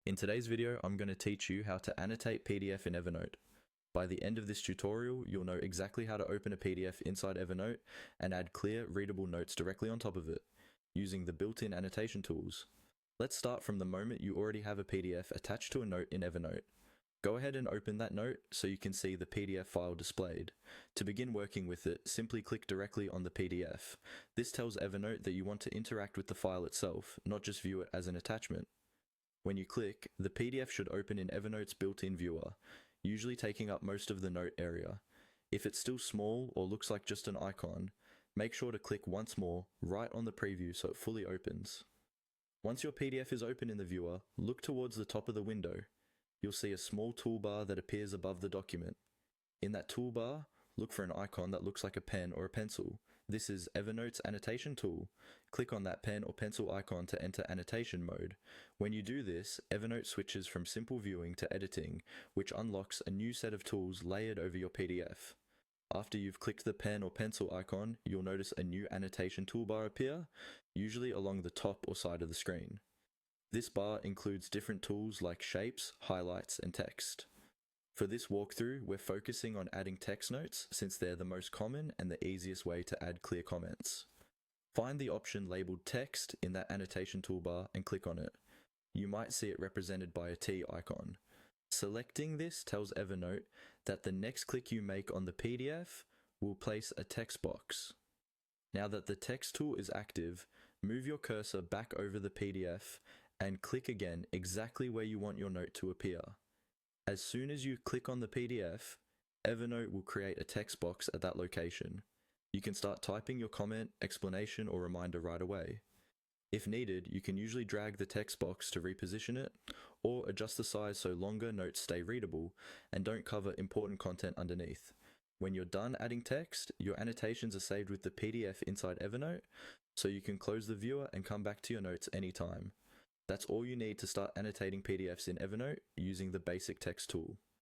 In today's video, I'm going to teach you how to annotate PDF in Evernote. By the end of this tutorial, you'll know exactly how to open a PDF inside Evernote and add clear, readable notes directly on top of it, using the built-in annotation tools. Let's start from the moment you already have a PDF attached to a note in Evernote. Go ahead and open that note so you can see the PDF file displayed. To begin working with it, simply click directly on the PDF. This tells Evernote that you want to interact with the file itself, not just view it as an attachment. When you click, the PDF should open in Evernote's built-in viewer, usually taking up most of the note area. If it's still small or looks like just an icon, make sure to click once more right on the preview so it fully opens. Once your PDF is open in the viewer, look towards the top of the window. You'll see a small toolbar that appears above the document. In that toolbar, look for an icon that looks like a pen or a pencil. This is Evernote's annotation tool. Click on that pen or pencil icon to enter annotation mode. When you do this, Evernote switches from simple viewing to editing, which unlocks a new set of tools layered over your PDF. After you've clicked the pen or pencil icon, you'll notice a new annotation toolbar appear, usually along the top or side of the screen. This bar includes different tools like shapes, highlights, and text. For this walkthrough, we're focusing on adding text notes since they're the most common and the easiest way to add clear comments. Find the option labeled text in that annotation toolbar and click on it. You might see it represented by a T icon. Selecting this tells Evernote that the next click you make on the PDF will place a text box. Now that the text tool is active, move your cursor back over the PDF and click again exactly where you want your note to appear. As soon as you click on the PDF, Evernote will create a text box at that location. You can start typing your comment, explanation, or reminder right away. If needed, you can usually drag the text box to reposition it, or adjust the size so longer notes stay readable and don't cover important content underneath. When you're done adding text, your annotations are saved with the PDF inside Evernote, so you can close the viewer and come back to your notes anytime. That's all you need to start annotating PDFs in Evernote using the basic text tool.